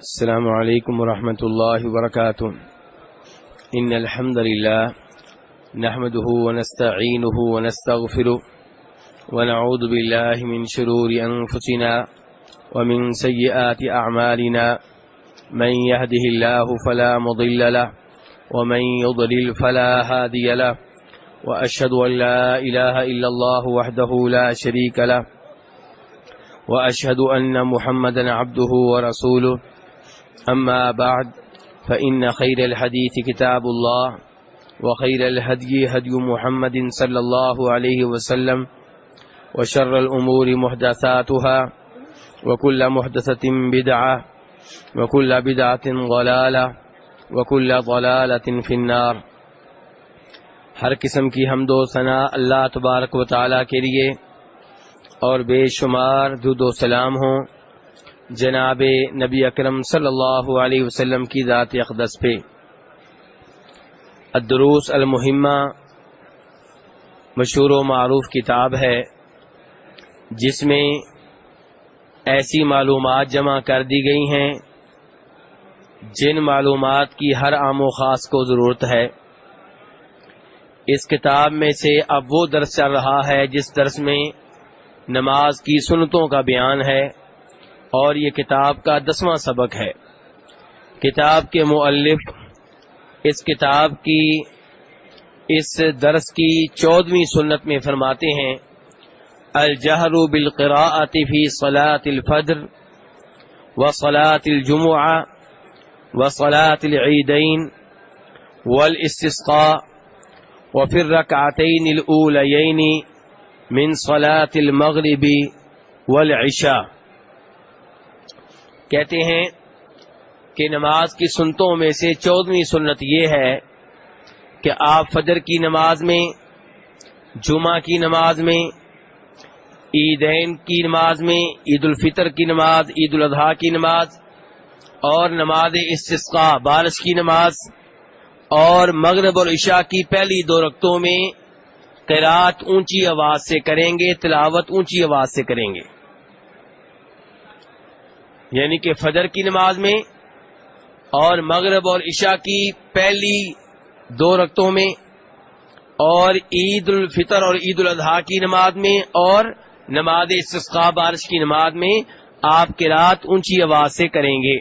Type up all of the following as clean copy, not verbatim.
السلام علیکم ورحمۃ اللہ وبرکاتہ ان الحمد للہ نحمده ونستعینه ونستغفره ونعوذ باللہ من شرور انفسنا ومن سیئات اعمالنا من يهده الله فلا مضل له ومن يضلل فلا هادي له واشهد ان لا اله الا الله وحده لا شريك له واشهد ان محمدا عبده ورسوله اما بعد فان خير الحديث كتاب الله وخير الهدي هدي محمد صلى الله عليه وسلم وشر الامور محدثاتها وكل محدثة بدعة وكل بدعة ضلالة وكل ضلالة في النار۔ ہر قسم کی حمد و ثنا اللہ تبارک و تعالی کے لیے، اور بے شمار درود و سلام ہوں جناب نبی اکرم صلی اللہ علیہ وسلم کی ذات اقدس پہ۔ الدروس المہمہ مشہور و معروف کتاب ہے جس میں ایسی معلومات جمع کر دی گئی ہیں جن معلومات کی ہر عام و خاص کو ضرورت ہے۔ اس کتاب میں سے اب وہ درس چل رہا ہے جس درس میں نماز کی سنتوں کا بیان ہے، اور یہ کتاب کا 10واں سبق ہے۔ کتاب کے مؤلف اس کتاب کی اس درس کی 14ویں سنت میں فرماتے ہیں: الجہر بالقراءۃ فی صلاۃ الفجر وصلاۃ الجمعہ وصلاۃ العیدین والاستسقاء وفی الرکعتین الاولیین من صلاۃ المغرب والعشاء۔ کہتے ہیں کہ نماز کی سنتوں میں سے 14ویں سنت یہ ہے کہ آپ فجر کی نماز میں، جمعہ کی نماز میں، عیدین کی نماز میں، عید الفطر کی نماز، عید الاضحیٰ کی نماز، اور نماز استسقاء بارش کی نماز، اور مغرب اور عشاء کی پہلی 2 رکعتوں میں قرات اونچی آواز سے کریں گے، تلاوت اونچی آواز سے کریں گے۔ یعنی کہ فجر کی نماز میں اور مغرب اور عشاء کی پہلی 2 رکعتوں میں، اور عید الفطر اور عید الاضحیٰ کی نماز میں، اور نماز استسقاء بارش کی نماز میں آپ قرات اونچی آواز سے کریں گے۔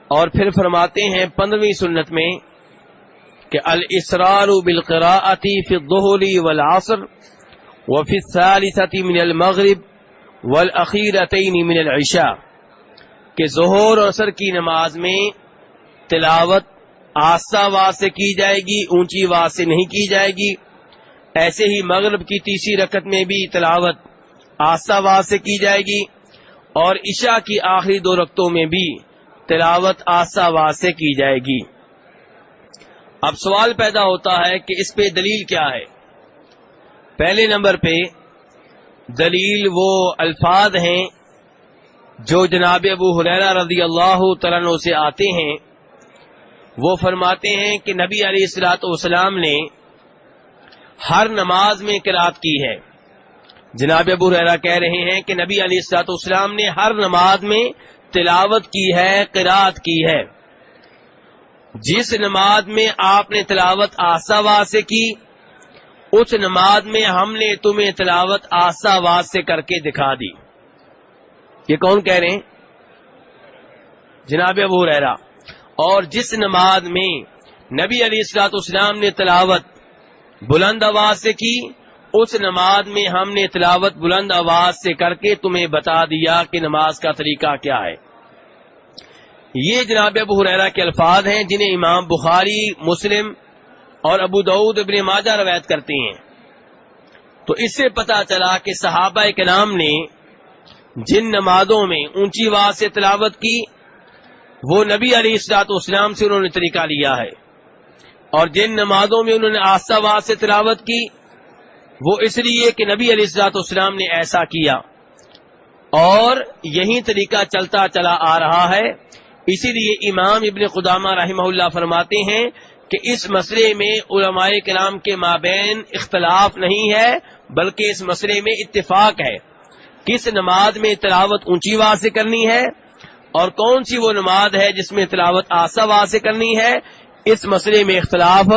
اور پھر فرماتے ہیں 15ویں سنت میں کہ الاسرار بالقراءۃ فی الظہر والعصر وفی الثالثۃ من المغرب والاخیرتین من العشاء، کہ ظہر اور عصر کی نماز میں تلاوت آہستہ آواز سے کی جائے گی، اونچی آواز سے نہیں کی جائے گی۔ ایسے ہی مغرب کی تیسری رکعت میں بھی تلاوت آہستہ آواز سے کی جائے گی، اور عشاء کی آخری 2 رکعتوں میں بھی تلاوت آہستہ آواز سے کی جائے گی۔ اب سوال پیدا ہوتا ہے کہ اس پہ دلیل کیا ہے؟ پہلے نمبر پہ دلیل وہ الفاظ ہیں جو جناب ابو ہریرہ رضی اللہ تعالیٰ عنہ سے آتے ہیں۔ وہ فرماتے ہیں کہ نبی علیہ الصلوۃ والسلام نے ہر نماز میں قرات کی ہے۔ جناب ابو ہریرہ کہہ رہے ہیں کہ نبی علیہ الصلوۃ والسلام نے ہر نماز میں تلاوت کی ہے، قرات کی ہے۔ جس نماز میں آپ نے تلاوت آہستہ آواز سے کی، اس نماز میں ہم نے تمہیں تلاوت آہستہ آواز سے کر کے دکھا دی۔ یہ کون کہہ رہے ہیں؟ جناب ابو ہریرہ۔ اور جس نماز میں نبی علیہ الصلوۃ والسلام نے تلاوت بلند آواز سے کی، اس نماز میں ہم نے تلاوت بلند آواز سے کر کے تمہیں بتا دیا کہ نماز کا طریقہ کیا ہے۔ یہ جناب ابو ہریرہ کے الفاظ ہیں جنہیں امام بخاری، مسلم اور ابو داؤد ابن ماجہ روایت کرتے ہیں۔ تو اس سے پتہ چلا کہ صحابہ کرام نے جن نمازوں میں اونچی آواز سے تلاوت کی، وہ نبی علیہ الصلوۃ والسلام سے انہوں نے طریقہ لیا ہے، اور جن نمازوں میں انہوں نے آہستہ آواز سے تلاوت کی، وہ اس لیے کہ نبی علیہ الصلوۃ والسلام نے ایسا کیا، اور یہی طریقہ چلتا چلا آ رہا ہے۔ اسی لیے امام ابن قدامہ رحمہ اللہ فرماتے ہیں کہ اس مسئلے میں علماء کرام کے مابین اختلاف نہیں ہے، بلکہ اس مسئلے میں اتفاق ہے۔ کس نماز میں تلاوت اونچی آواز سے کرنی ہے اور کون سی وہ نماز ہے جس میں تلاوت آہستہ آواز سے کرنی ہے، اس مسئلے میں اختلاف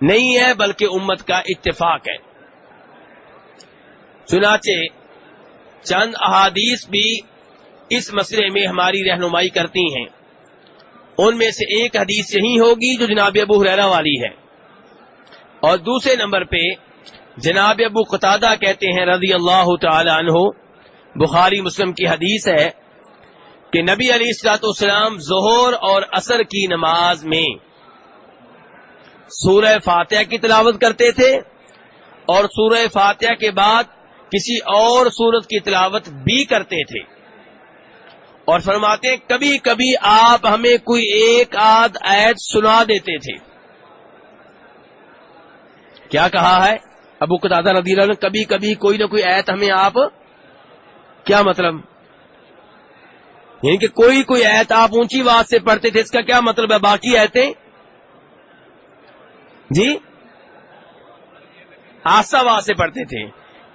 نہیں ہے بلکہ امت کا اتفاق ہے۔ چنانچہ چند احادیث بھی اس مسئلے میں ہماری رہنمائی کرتی ہیں۔ ان میں سے ایک حدیث یہی ہوگی جو جناب ابو ہریرہ والی ہے، اور دوسرے نمبر پہ جناب ابو قتادہ کہتے ہیں رضی اللہ تعالی عنہ، بخاری مسلم کی حدیث ہے کہ نبی علیہ الصلوۃ والسلام ظہر اور عصر کی نماز میں سورہ فاتحہ کی تلاوت کرتے تھے، اور سورہ فاتحہ کے بعد کسی اور سورت کی تلاوت بھی کرتے تھے، اور فرماتے ہیں کبھی کبھی آپ ہمیں کوئی ایک آدھ آیت سنا دیتے تھے۔ کیا کہا ہے ابو قتادہ رضی اللہ عنہ؟ کبھی کبھی کوئی نہ کوئی آیت ہمیں آپ، کیا مطلب؟ یعنی کہ کوئی آیت آپ اونچی آواز سے پڑھتے تھے، اس کا کیا مطلب ہے؟ باقی آیتیں جی آہستہ آواز سے پڑھتے تھے۔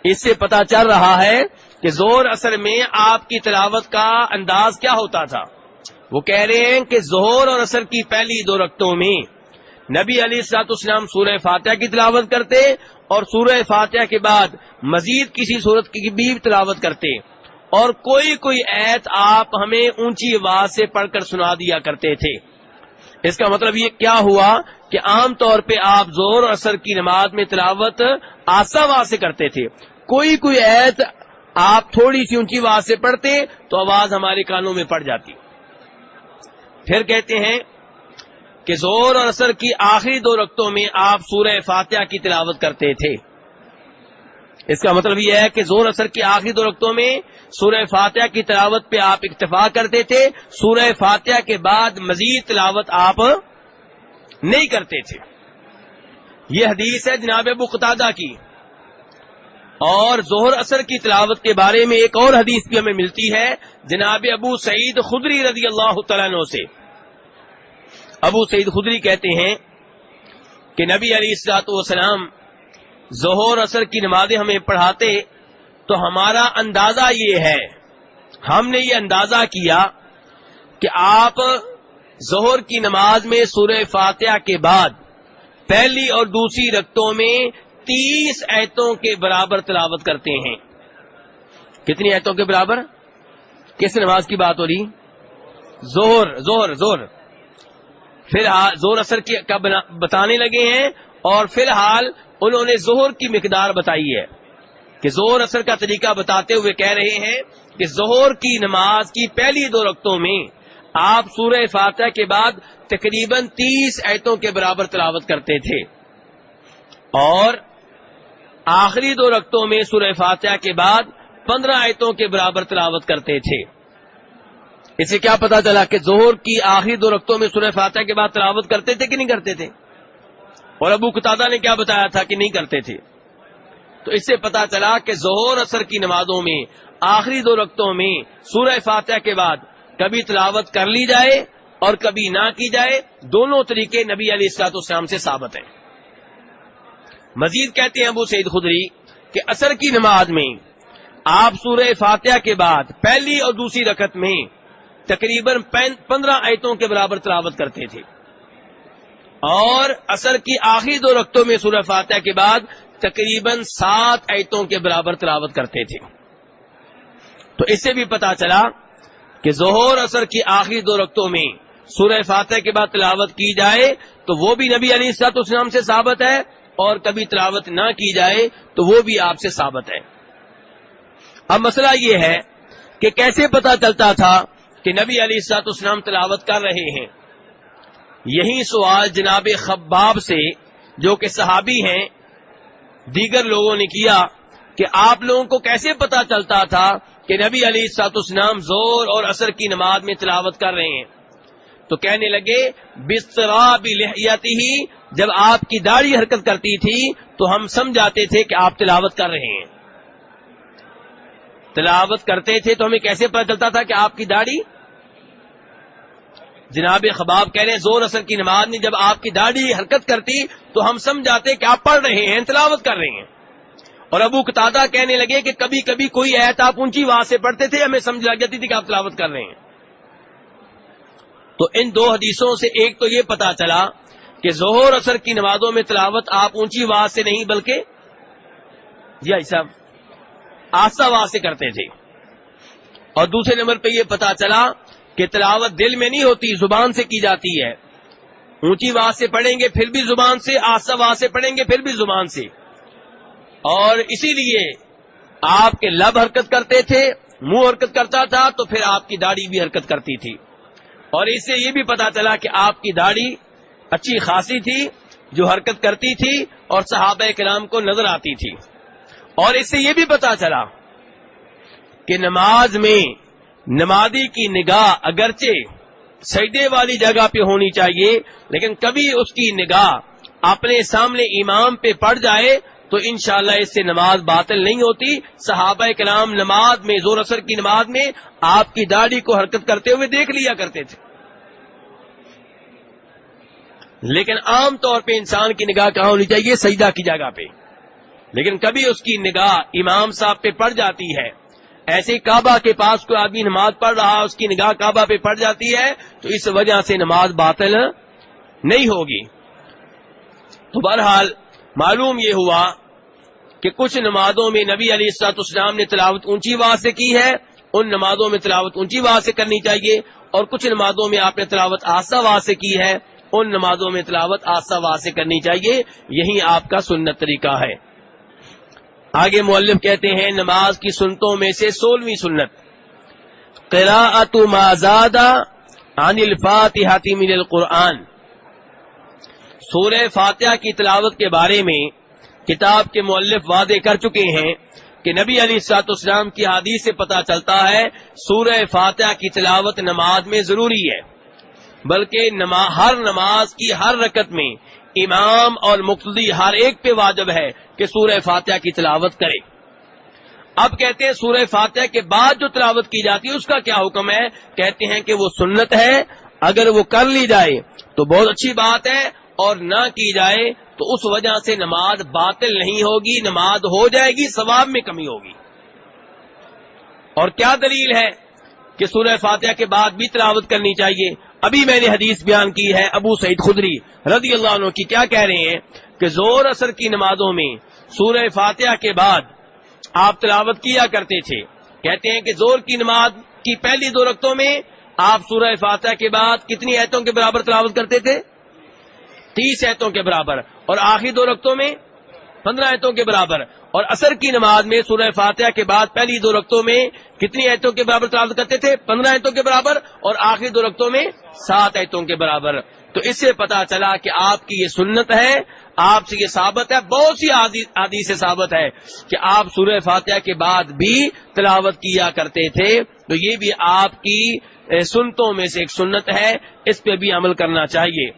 اس سے پتہ چل رہا ہے کہ ظہر عصر میں آپ کی تلاوت کا انداز کیا ہوتا تھا۔ وہ کہہ رہے ہیں کہ ظہر اور عصر کی پہلی 2 رکعتوں میں نبی علیہ الصلوۃ والسلام سورہ فاتحہ کی تلاوت کرتے، اور سورہ فاتحہ کے بعد مزید کسی سورت کی بھی تلاوت کرتے، اور کوئی آیت آپ ہمیں اونچی آواز سے پڑھ کر سنا دیا کرتے تھے۔ اس کا مطلب یہ کیا ہوا کہ عام طور پہ آپ ظہر اور عصر کی نماز میں تلاوت آہستہ آواز سے کرتے تھے، کوئی آیت آپ تھوڑی سی اونچی آواز سے پڑھتے تو آواز ہمارے کانوں میں پڑ جاتی۔ پھر کہتے ہیں کہ ظہر اور عصر کی آخری 2 رکعتوں میں آپ سورہ فاتحہ کی تلاوت کرتے تھے۔ اس کا مطلب یہ ہے کہ ظہر عصر کی آخری 2 رکعتوں میں سورہ فاتحہ کی تلاوت پہ آپ اکتفا کرتے تھے، سورہ فاتحہ کے بعد مزید تلاوت آپ نہیں کرتے تھے۔ یہ حدیث ہے جناب ابو قتادہ کی۔ اور ظہر عصر کی تلاوت کے بارے میں ایک اور حدیث بھی ہمیں ملتی ہے جناب ابو سعید خدری رضی اللہ تعالیٰ عنہ سے۔ ابو سعید خدری کہتے ہیں کہ نبی علیہ الصلوۃ والسلام ظہر عصر کی نمازیں ہمیں پڑھاتے تو ہمارا اندازہ یہ ہے، ہم نے یہ اندازہ کیا کہ آپ ظہر کی نماز میں سورہ فاتحہ کے بعد پہلی اور دوسری رکعتوں میں 30 آیتوں کے برابر تلاوت کرتے ہیں۔ کتنی آیتوں کے برابر؟ کس نماز کی بات ہو رہی؟ ظہر۔ پھر ظہر عصر کی کا بتانے لگے ہیں، اور فی الحال انہوں نے ظہر کی مقدار بتائی ہے کہ ظہر عصر کا طریقہ بتاتے ہوئے کہہ رہے ہیں کہ ظہر کی نماز کی پہلی 2 رکعتوں میں آپ سورہ فاتحہ کے بعد تقریباً 30 آیتوں کے برابر تلاوت کرتے تھے، اور آخری 2 رکعتوں میں سورہ فاتحہ کے بعد 15 آیتوں کے برابر تلاوت کرتے تھے۔ اس سے کیا پتا چلا کہ ظہر کی آخری 2 رکعتوں میں سورہ فاتحہ کے بعد تلاوت کرتے تھے کہ نہیں کرتے تھے؟ اور ابو قتادہ نے کیا بتایا تھا کہ نہیں کرتے تھے؟ تو اس سے پتا چلا کہ ظہر عصر کی نمازوں میں آخری 2 رکعتوں میں سورہ فاتحہ کے بعد کبھی تلاوت کر لی جائے اور کبھی نہ کی جائے، دونوں طریقے نبی علیہ الصلوۃ والسلام سے ثابت ہیں۔ مزید کہتے ہیں ابو سعید خدری کہ عصر کی نماز میں آپ سورہ فاتحہ کے بعد پہلی اور دوسری رکعت میں تقریباً 15 آیتوں کے برابر تلاوت کرتے تھے، اور عصر کی آخری 2 رکعتوں میں سورہ فاتحہ کے بعد تقریباً 7 آیتوں کے برابر تلاوت کرتے تھے۔ تو اس سے بھی پتا چلا کہ ظہر عصر کی آخری 2 رکعتوں میں سورہ فاتحہ کے بعد تلاوت کی جائے تو وہ بھی نبی علیہ الصلوۃ والسلام سے ثابت ہے، اور کبھی تلاوت نہ کی جائے تو وہ بھی آپ سے ثابت ہے۔ اب مسئلہ یہ ہے کہ کیسے پتا چلتا تھا کہ نبی علیہ الصلوۃ والسلام تلاوت کر رہے ہیں؟ یہی سوال جناب خباب سے، جو کہ صحابی ہیں، دیگر لوگوں نے کیا کہ آپ لوگوں کو کیسے پتا چلتا تھا کہ نبی علیہ الصلوۃ والسلام ظہر اور عصر کی نماز میں تلاوت کر رہے ہیں؟ تو کہنے لگے باضطراب لحیتہ، جب آپ کی داڑھی حرکت کرتی تھی تو ہم سمجھاتے تھے کہ آپ تلاوت کر رہے ہیں۔ تلاوت کرتے تھے تو ہمیں کیسے پتا چلتا تھا کہ آپ کی داڑھی؟ جناب خباب کہہ رہے ہیں ظہر عصر کی نماز میں جب آپ کی داڑھی حرکت کرتی تو ہم سمجھاتے کہ آپ پڑھ رہے ہیں، تلاوت کر رہے ہیں۔ اور ابو قتادہ کہنے لگے کہ کبھی کبھی کوئی آیت آپ اونچی آواز سے پڑھتے تھے، ہمیں سمجھ لگ جاتی تھی کہ آپ تلاوت کر رہے ہیں۔ تو ان دو حدیثوں سے ایک تو یہ پتا چلا کہ ظہر اثر کی نمازوں میں تلاوت آپ اونچی آواز سے نہیں بلکہ جی بھائی صاحب آہستہ آواز سے کرتے تھے، اور دوسرے نمبر پہ یہ پتا چلا کہ تلاوت دل میں نہیں ہوتی، زبان سے کی جاتی ہے. اونچی آواز سے پڑھیں گے پھر بھی زبان سے، آہستہ آواز سے پڑھیں گے پھر بھی زبان سے. اور اسی لیے آپ کے لب حرکت کرتے تھے، منہ حرکت کرتا تھا، تو پھر آپ کی داڑھی بھی حرکت کرتی تھی. اور اس سے یہ بھی پتا چلا کہ آپ کی داڑھی اچھی خاصی تھی جو حرکت کرتی تھی اور صحابہ کرام کو نظر آتی تھی. اور اس سے یہ بھی پتا چلا کہ نماز میں نمازی کی نگاہ اگرچہ سجدے والی جگہ پہ ہونی چاہیے، لیکن کبھی اس کی نگاہ اپنے سامنے امام پہ پڑ جائے تو انشاءاللہ اس سے نماز باطل نہیں ہوتی. صحابہ کرام نماز میں، ظہر اثر کی نماز میں آپ کی داڑھی کو حرکت کرتے ہوئے دیکھ لیا کرتے تھے. لیکن عام طور پہ انسان کی نگاہ کہاں ہونی چاہیے؟ سجدہ کی جگہ پہ. لیکن کبھی اس کی نگاہ امام صاحب پہ پڑ جاتی ہے، ایسے کعبہ کے پاس کوئی آدمی نماز پڑھ رہا، اس کی نگاہ کعبہ پہ پڑ جاتی ہے تو اس وجہ سے نماز باطل نہیں ہوگی. تو بہرحال معلوم یہ ہوا کہ کچھ نمازوں میں نبی علیہ الصلوۃ والسلام نے تلاوت اونچی آواز سے کی ہے، ان نمازوں میں تلاوت اونچی آواز سے کرنی چاہیے. اور کچھ نمازوں میں آپ نے تلاوت آہستہ آواز سے کی ہے، ان نمازوں میں تلاوت آہستہ آواز سے کرنی چاہیے. یہی آپ کا سنت طریقہ ہے. آگے مؤلف کہتے ہیں نماز کی سنتوں میں سے 16ویں سنت قراءۃ ما زاد عن الفاتحۃ من القرآن. سورہ فاتحہ کی تلاوت کے بارے میں کتاب کے مؤلف واضح کر چکے ہیں کہ نبی علیہ الصلوۃ والسلام کی حدیث سے پتہ چلتا ہے سورہ فاتحہ کی تلاوت نماز میں ضروری ہے، بلکہ ہر نماز کی ہر رکعت میں امام اور مقتدی ہر ایک پہ واجب ہے کہ سورہ فاتحہ کی تلاوت کرے. اب کہتے ہیں سورہ فاتحہ کے بعد جو تلاوت کی جاتی ہے اس کا کیا حکم ہے؟ کہتے ہیں کہ وہ سنت ہے، اگر وہ کر لی جائے تو بہت اچھی بات ہے، اور نہ کی جائے تو اس وجہ سے نماز باطل نہیں ہوگی، نماز ہو جائے گی، ثواب میں کمی ہوگی. اور کیا دلیل ہے کہ سورہ فاتحہ کے بعد بھی تلاوت کرنی چاہیے؟ ابھی میں نے حدیث بیان کی ہے ابو سعید خدری رضی اللہ عنہ کی، کیا کہہ رہے ہیں کہ ظہر اثر کی نمازوں میں سورہ فاتحہ کے بعد آپ تلاوت کیا کرتے تھے. کہتے ہیں کہ ظہر کی نماز کی پہلی 2 رکعتوں میں آپ سورہ فاتحہ کے بعد کتنی آیتوں کے برابر تلاوت کرتے تھے؟ 30 آیتوں کے برابر. اور آخری 2 رکعتوں میں 15 آیتوں کے برابر. اور عصر کی نماز میں سورہ فاتحہ کے بعد پہلی 2 رکعتوں میں کتنی آیتوں کے برابر تلاوت کرتے تھے؟ 15 آیتوں کے برابر. اور آخری 2 رکعتوں میں 7 آیتوں کے برابر. تو اس سے پتا چلا کہ آپ کی یہ سنت ہے، آپ سے یہ ثابت ہے، بہت سی حدیث سے ثابت ہے کہ آپ سورہ فاتحہ کے بعد بھی تلاوت کیا کرتے تھے. تو یہ بھی آپ کی سنتوں میں سے ایک سنت ہے، اس پہ بھی عمل کرنا چاہیے.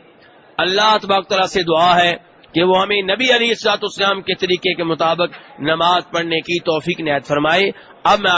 اللہ تبارک تعالیٰ سے دعا ہے کہ وہ ہمیں نبی علیہ الصلوۃ والسلام کے طریقے کے مطابق نماز پڑھنے کی توفیق عنایت فرمائے. اب میں